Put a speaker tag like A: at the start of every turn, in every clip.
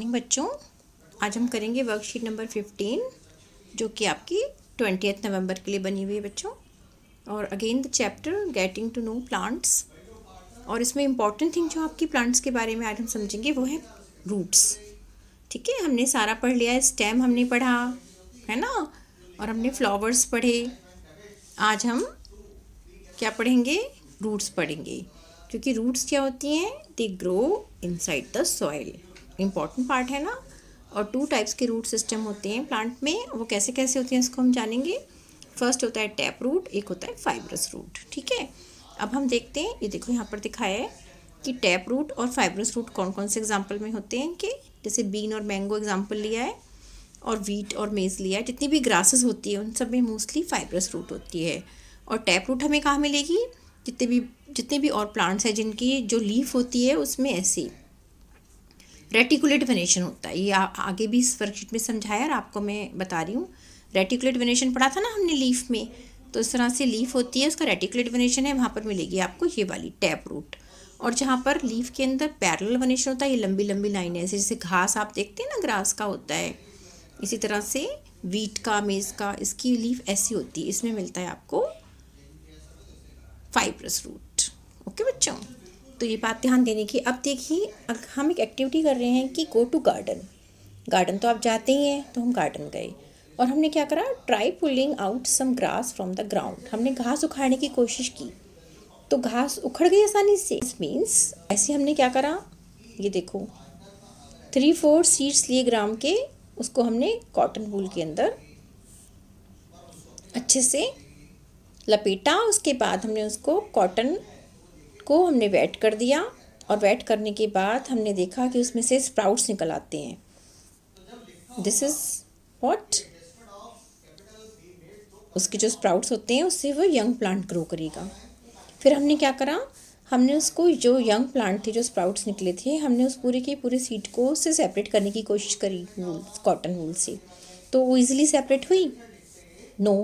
A: Morning बच्चों। आज हम करेंगे वर्कशीट नंबर 15 जो कि आपकी 20 नवंबर के लिए बनी हुई है बच्चों। और again the chapter getting to know plants. और इसमें इम्पॉर्टेंट थिंग जो आपकी प्लांट्स के बारे में आज हम समझेंगे वो है रूट्स। ठीक है, हमने सारा पढ़ लिया है, स्टेम हमने पढ़ा है ना, और हमने फ्लावर्स पढ़े। आज हम क्या पढ़ेंगे? रूट्स पढ़ेंगे, क्योंकि रूट्स क्या होती हैं? They grow inside the soil. Important part है ना। और 2 टाइप्स के रूट सिस्टम होते हैं प्लांट में, वो कैसे कैसे होते हैं इसको हम जानेंगे। फर्स्ट होता है टैप रूट, एक होता है फाइब्रस रूट। ठीक है, अब हम देखते हैं। ये देखो यहाँ पर दिखाया है कि टैप रूट और फाइब्रस रूट कौन कौन से एग्जाम्पल में होते हैं। कि जैसे बीन और मैंगो एग्जाम्पल लिया है, और वीट और मेज़ लिया है। जितनी भी ग्रासेस होती है उन सब में मोस्टली फाइब्रस रूट होती है। और टैप रूट हमें कहाँ मिलेगी? जितने भी और प्लांट्स हैं जिनकी जो लीफ होती है उसमें ऐसी रेटिकुलेट वेनेशन होता है। ये आगे भी इस वर्कशीट में समझाया और आपको मैं बता रही हूँ। रेटिकुलेट वेनेशन पढ़ा था ना हमने लीफ में, तो इस तरह से लीफ होती है, उसका रेटिकुलेट वेनेशन है, वहाँ पर मिलेगी आपको ये वाली टैप रूट। और जहाँ पर लीफ के अंदर पैरेलल वेनेशन होता है, ये लंबी लंबी लाइनें ऐसे जैसे घास आप देखते हैं ना, ग्रास का होता है, इसी तरह से वीट का, मेज़ का, इसकी लीफ ऐसी होती है। इसमें मिलता है आपको फाइब्रस रूट। ओके बच्चों, तो ये बात ध्यान देने की। अब देखिए, हम एक एक्टिविटी कर रहे हैं कि गो टू गार्डन। गार्डन तो आप जाते ही हैं, तो हम गार्डन गए और हमने क्या करा? Try pulling out some grass from the ground. हमने घास उखाड़ने की कोशिश की तो घास उखड़ गई आसानी से। इस मीन्स ऐसे हमने क्या करा? ये देखो, 3-4 सीड्स लिए ग्राम के, उसको हमने कॉटन वूल के अंदर अच्छे से लपेटा। उसके बाद हमने उसको कॉटन को हमने वेट कर दिया, और वेट करने के बाद हमने देखा कि उसमें से स्प्राउट्स निकल आते हैं। दिस इज़ व्हाट, उसके जो स्प्राउट्स होते हैं उससे वो यंग प्लांट ग्रो करेगा। फिर हमने क्या करा? हमने उसको, जो यंग प्लांट थे, जो स्प्राउट्स निकले थे, हमने उस पूरे के पूरे सीड को उससे सेपरेट करने की कोशिश करी वूल, कॉटन वूल से। तो वो ईजिली सेपरेट हुई? नो।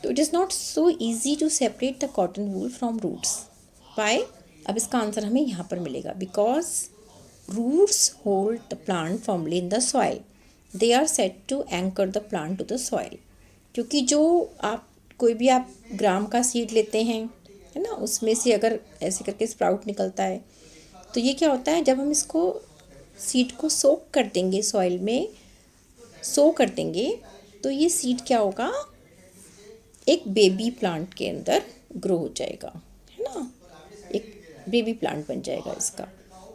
A: तो it is not so easy to separate the cotton wool from roots. Why? अब इसका आंसर हमें यहाँ पर मिलेगा। Because roots hold the plant firmly in the soil, they are set to anchor the plant to the soil. क्योंकि जो आप कोई भी आप ग्राम का सीड लेते हैं, है ना, उसमें से अगर ऐसे करके स्प्राउट निकलता है, तो ये क्या होता है? जब हम इसको सीड को सोक कर देंगे, सॉइल में सो कर देंगे, तो ये सीड क्या होगा? एक बेबी प्लांट के अंदर ग्रो हो जाएगा, है ना, एक बेबी प्लांट बन जाएगा इसका,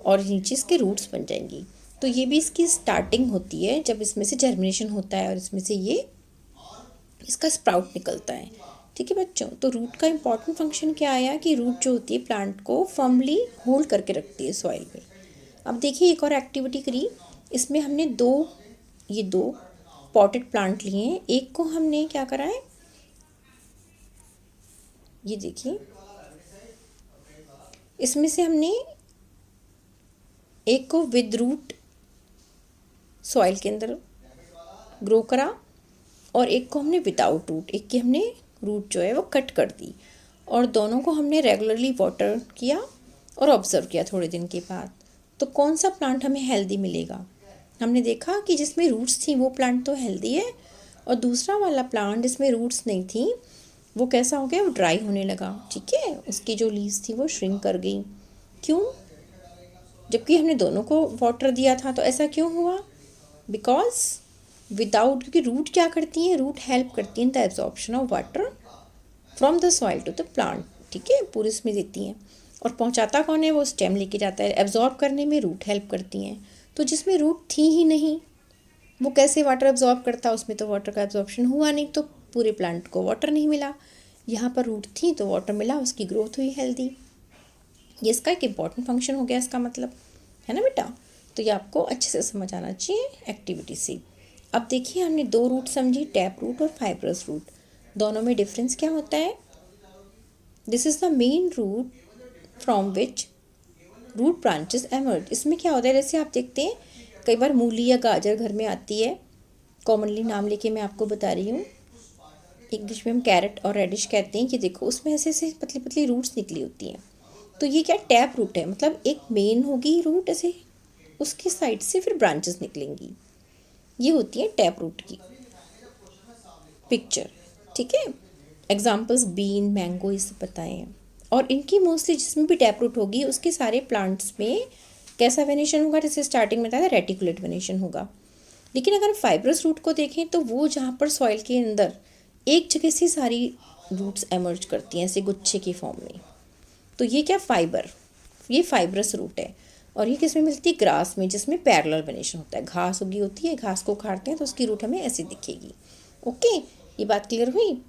A: और नीचे इसके रूट्स बन जाएंगी। तो ये भी इसकी स्टार्टिंग होती है, जब इसमें से जर्मिनेशन होता है और इसमें से ये इसका स्प्राउट निकलता है। ठीक है बच्चों, तो रूट का इम्पॉर्टेंट फंक्शन क्या आया कि रूट जो होती है प्लांट को फर्मली होल्ड करके रखती है सॉइल में। अब देखिए, एक और एक्टिविटी करी। इसमें हमने ये दो पॉटेड प्लांट लिए हैं। एक को हमने क्या करा है? ये देखिए, इसमें से हमने एक को विद रूट सॉइल के अंदर ग्रो करा, और एक को हमने विदाउट रूट, एक की हमने रूट जो है वो कट कर दी, और दोनों को हमने रेगुलरली वाटर किया और ऑब्जर्व किया थोड़े दिन के बाद। तो कौन सा प्लांट हमें हेल्दी मिलेगा? हमने देखा कि जिसमें रूट्स थी वो प्लांट तो हेल्दी है, और दूसरा वाला प्लांट जिसमें रूट्स नहीं थी वो कैसा हो गया? वो ड्राई होने लगा। ठीक है, उसकी जो लीव्स थी वो श्रिंक कर गई। क्यों? जबकि हमने दोनों को वाटर दिया था। तो ऐसा क्यों हुआ? बिकॉज विदाउट, क्योंकि रूट क्या करती हैं? रूट हेल्प करती हैं the absorption of water from the soil to the plant. ठीक है, पूरे इसमें देती हैं, और पहुंचाता कौन है? वो स्टेम लेके जाता है। एब्जॉर्ब करने में रूट हेल्प करती हैं। तो जिसमें रूट थी ही नहीं, वो कैसे वाटर एब्जॉर्ब करता? उसमें तो वाटर का एब्जॉर्प्शन हुआ नहीं, तो पूरे प्लांट को वाटर नहीं मिला। यहाँ पर रूट थी तो वाटर मिला, उसकी ग्रोथ हुई हेल्दी। ये इसका एक इम्पॉर्टेंट फंक्शन हो गया इसका मतलब, है ना बेटा। तो ये आपको अच्छे से समझ आना चाहिए एक्टिविटी से। अब देखिए, हमने 2 रूट समझी, टैप रूट और फाइब्रस रूट। दोनों में डिफरेंस क्या होता है? This is the main root from which root branches emerge. इसमें क्या होता है? जैसे आप देखते हैं कई बार मूली या गाजर घर में आती है, कॉमनली नाम लेके मैं आपको बता रही हूँ। इंग्लिश में हम कैरेट और रेडिश कहते हैं। कि देखो, उसमें ऐसे ऐसे पतली पतली रूट्स निकली होती हैं। तो ये क्या? टैप रूट है। मतलब एक मेन होगी रूट ऐसे उसकी साइड से फिर ब्रांचेस निकलेंगी। ये होती है टैप रूट की पिक्चर, ठीक है। एग्जाम्पल्स बीन, मैंगो, ये सब बताए हैं। और इनकी मोस्टली जिसमें भी टैप रूट होगी उसके सारे प्लांट्स में कैसा वेनेशन होगा, जैसे स्टार्टिंग में बताया रेटिकुलेट वेनेशन होगा। लेकिन अगर फाइब्रस रूट को देखें तो वो जहाँ पर सॉइल के अंदर एक जगह से सारी रूट्स एमर्ज करती हैं ऐसे गुच्छे के फॉर्म में, तो ये क्या फाइबर, ये फाइब्रस रूट है। और ये किस में मिलती है, ग्रास में, जिसमें पैरेलल वेनेशन होता है। घास उगी होती है, घास को उखाड़ते हैं तो उसकी रूट हमें ऐसी दिखेगी। ओके, ये बात क्लियर हुई।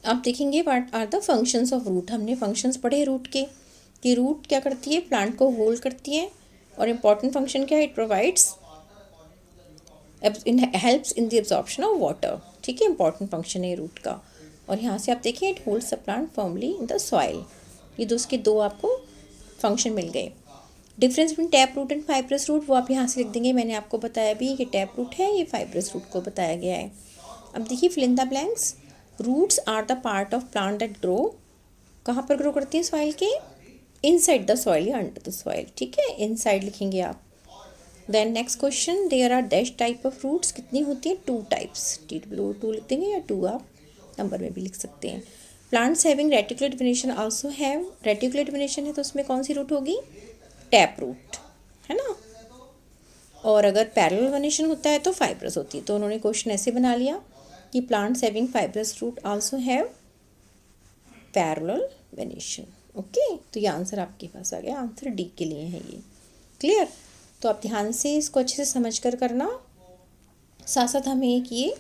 A: आप देखेंगे what are the functions of root. हमने फंक्शंस पढ़े रूट के, कि रूट क्या करती है, प्लांट को होल्ड करती है। और इम्पॉर्टेंट फंक्शन क्या है, it provides helps in the absorption of water, ठीक है, इंपॉर्टेंट फंक्शन है रूट का। और यहाँ से आप देखिए it holds the plant firmly in the soil. ये उसके दो आपको फंक्शन मिल गए। Difference between tap root and fibrous root वो आप यहाँ से लिख देंगे। मैंने आपको बताया भी कि टैप रूट है, ये फाइब्रस रूट को बताया गया है। अब देखिए fill in the blanks. Roots are the part of plant that grow, कहाँ पर ग्रो करती है, सॉइल के इनसाइड द सॉइल या अंडर द सॉइल, ठीक है, इनसाइड लिखेंगे आप। Then next question, there are dash type of roots, कितनी होती है, 2 टाइप्स। टू लिख देंगे या 2 आप नंबर में भी लिख सकते हैं। Plants having reticulate venation also have, reticulate venation है तो उसमें कौन सी रूट होगी, टैप रूट, है ना। और अगर पैरेलल वेनेशन होता है तो फाइब्रस होती है। तो उन्होंने क्वेश्चन ऐसे बना लिया कि plants having fibrous root also have parallel venation. Okay, तो ये आंसर आपके पास आ गया, आंसर डी के लिए है ये। क्लियर। तो आप ध्यान से इसको अच्छे से समझ कर करना। साथ साथ हमें एक ये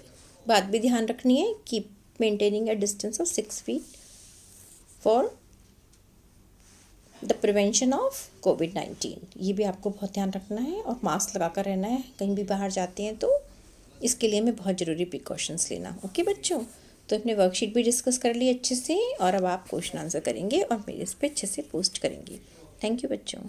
A: बात भी ध्यान रखनी है कि maintaining a distance of 6 feet for the prevention of कोविड-19, ये भी आपको बहुत ध्यान रखना है। और मास्क लगा कर रहना है, कहीं भी बाहर जाते हैं तो इसके लिए हमें बहुत ज़रूरी प्रिकॉशंस लेना। ओके बच्चों, तो अपने वर्कशीट भी डिस्कस कर लिए अच्छे से, और अब आप क्वेश्चन आंसर करेंगे और मेरे इस पर अच्छे से पोस्ट करेंगे। थैंक यू बच्चों।